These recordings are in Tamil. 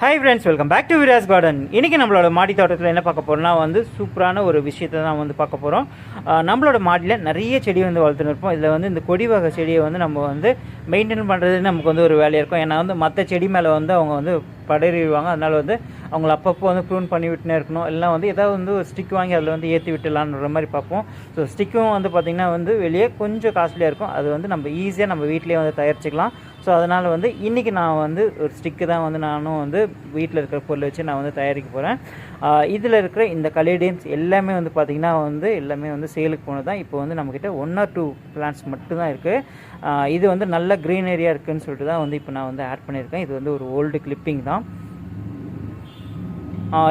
Hi friends, welcome back to Viras garden. இன்றைக்கி நம்மளோட மாடி தோட்டத்தில் என்ன பார்க்க போகிறோம்னா சூப்பரான ஒரு விஷயத்தை தான் பார்க்க போகிறோம். நம்மளோட மாடியில் நிறைய செடி வளர்த்துன்னு இருப்போம். இதில் இந்த கொடி வகை செடியை நம்ம மெயின்டைன் பண்ணுறது நமக்கு ஒரு வேலையாக இருக்கும். ஏன்னா மற்ற செடி மேலே அவங்க படறிடுவாங்க. அதனால் அவங்கள அப்பப்போ ப்ரூன் பண்ணி விட்டுனே இருக்கணும். எல்லாம் ஏதாவது ஒரு ஸ்டிக் வாங்கி அதில் ஏற்றி விட்டுலான்ற மாதிரி பார்ப்போம். ஸோ ஸ்டிக்கும் பார்த்திங்கன்னா வெளியே கொஞ்சம் காஸ்ட்லியாக இருக்கும். அது நம்ம ஈஸியாக நம்ம வீட்டிலேயே தயாரிச்சிக்கலாம். ஸோ அதனால் இன்றைக்கி நான் ஒரு ஸ்டிக்கு தான் நானும் வீட்டில் இருக்கிற பொருளை வச்சு நான் தயாரிக்க போகிறேன். இதில் இருக்கிற இந்த கலேடியன்ஸ் எல்லாமே பார்த்திங்கன்னா எல்லாமே சேலுக்கு போனது தான். இப்போ நம்மக்கிட்ட 1 or 2 பிளான்ட்ஸ் மட்டும்தான் இருக்குது. இது நல்ல க்ரீனரியாக இருக்குதுன்னு சொல்லிட்டு தான் இப்போ நான் ஆட் பண்ணியிருக்கேன். இது ஒரு ஓல்டு கிளிப்பிங் தான்.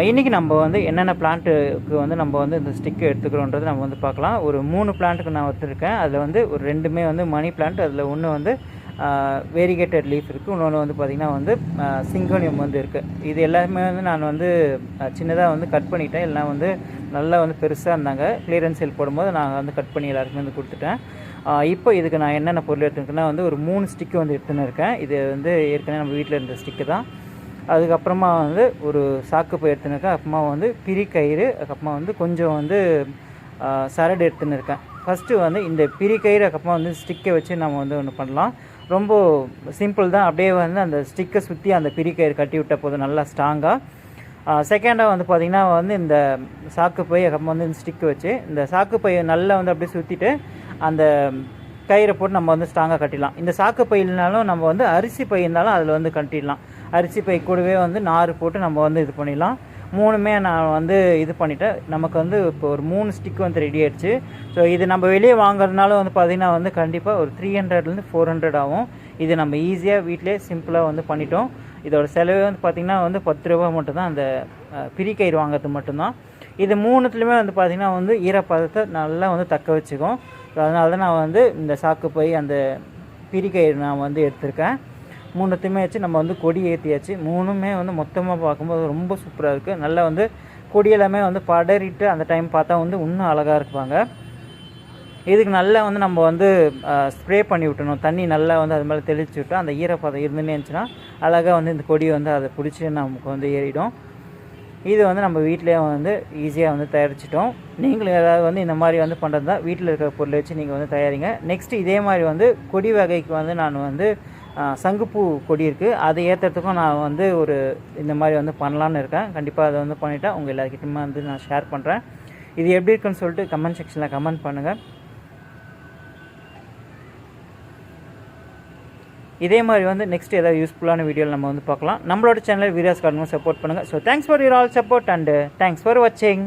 இன்றைக்கி நம்ம என்னென்ன பிளான்ட்டுக்கு நம்ம இந்த ஸ்டிக்கு எடுத்துக்கிறோன்றது நம்ம பார்க்கலாம். ஒரு 3 பிளான்ட்டுக்கு நான் வச்சுருக்கேன். அதில் ஒரு 2மே மணி பிளான்ட். அதில் ஒன்று வேரிகேட்டட் லீஃப் இருக்குது. இன்னொன்று பார்த்திங்கன்னா சிங்கோனியம் இருக்குது. இது எல்லாமே நான் சின்னதாக கட் பண்ணிட்டேன். எல்லாம் நல்லா பெருசாக இருந்தாங்க. கிளியரன்ஸ் சேல் போடும்போது நான் கட் பண்ணி எல்லாருக்குமே கொடுத்துட்டேன். இப்போ இதுக்கு நான் என்னென்ன பொருள் எடுத்துருக்கேன்னா ஒரு 3 ஸ்டிக்கு எடுத்துன்னு இருக்கேன். இது ஏற்கனவே நம்ம வீட்டில் இருந்த ஸ்டிக்கு தான். அதுக்கப்புறமா ஒரு சாக்கு பை எடுத்துன்னு இருக்கேன். அப்புறமா பிரிக்கயிறு, அதுக்கப்புறமா கொஞ்சம் சரடு எடுத்துன்னு இருக்கேன். ஃபஸ்ட்டு இந்த பிரிக்கயிறு, அதுக்கப்புறமா ஸ்டிக்கை வச்சு நம்ம ஒன்று பண்ணலாம். ரொம்ப சிம்பிள் தான். அப்படியே அந்த ஸ்டிக்கை சுற்றி அந்த பிரிக்கயிறு கட்டி விட்டால் போதும், நல்லா ஸ்ட்ராங்காக. செகண்டாக பார்த்திங்கன்னா இந்த சாக்கு பை, அப்புறமா இந்த ஸ்டிக்கு வச்சு இந்த சாக்கு பையை நல்லா அப்படியே சுற்றிட்டு அந்த கயிறை போட்டு நம்ம ஸ்ட்ராங்காக கட்டிடலாம். இந்த சாக்கு பை இல்லைனாலும் நம்ம அரிசி பை இருந்தாலும் அதில் கட்டிடலாம். அரிசி பை கூடவே நார் போட்டு நம்ம இது பண்ணிடலாம். 3மே நான் இது பண்ணிவிட்டேன். நமக்கு இப்போ ஒரு 3 ஸ்டிக் ரெடி ஆகிடுச்சு. ஸோ இது நம்ம வெளியே வாங்குறதுனால பார்த்திங்கன்னா கண்டிப்பாக ஒரு 300லேருந்து 400 ஆகும். இது நம்ம ஈஸியாக வீட்டிலே சிம்பிளாக பண்ணிட்டோம். இதோட செலவு பார்த்திங்கன்னா 10 ரூபா மட்டும்தான். அந்த பிரிக்கயிறு வாங்கிறது மட்டும்தான். இது 3த்துலேயுமே பார்த்திங்கன்னா ஈரப்பதத்தை நல்லா தக்க வச்சுக்கும். ஸோ அதனால தான் நான் இந்த சாக்கு போய் அந்த பிரிக்கயிறு நான் எடுத்திருக்கேன். 3த்தையுமே வச்சு நம்ம கொடி ஏற்றியாச்சு. 3மே மொத்தமாக பார்க்கும்போது ரொம்ப சூப்பராக இருக்குது. நல்லா கொடி எல்லாமே படரிட்டு அந்த டைம் பார்த்தா இன்னும் அழகாக இருப்பாங்க. இதுக்கு நல்லா நம்ம ஸ்ப்ரே பண்ணி விட்டணும். தண்ணி நல்லா அது மேலே தெளித்து விட்டு அந்த ஈரப்பதம் இருந்துன்னே இருந்துச்சுன்னா அழகாக இந்த கொடி அதை பிடிச்சி நமக்கு ஏறிடும். இது நம்ம வீட்டிலே ஈஸியாக தயாரிச்சிட்டோம். நீங்களும் ஏதாவது இந்த மாதிரி பண்ணுறது தான் வீட்டில் இருக்கிற பொருளை வச்சு நீங்கள் தயாரிங்க. நெக்ஸ்ட்டு இதே மாதிரி கொடி வகைக்கு நான் சங்குப்பூ கொடி இருக்குது. அதை ஏற்றுறதுக்கும் நான் ஒரு இந்த மாதிரி பண்ணலான்னு இருக்கேன். கண்டிப்பாக அதை பண்ணிவிட்டா உங்கள் எல்லாருக்கிட்டையுமே நான் ஷேர் பண்ணுறேன். இது எப்படி இருக்குன்னு சொல்லிட்டு கமெண்ட் செக்ஷனில் கமெண்ட் பண்ணுங்கள். இதே மாதிரி நெக்ஸ்ட் ஏதாவது யூஸ்ஃபுல்லான வீடியோவில் நம்ம பார்க்கலாம். நம்மளோட சேனல் விராஸ் கார்டன் சப்போர்ட் பண்ணுங்கள். So thanks for your all support and thanks for வாட்சிங்.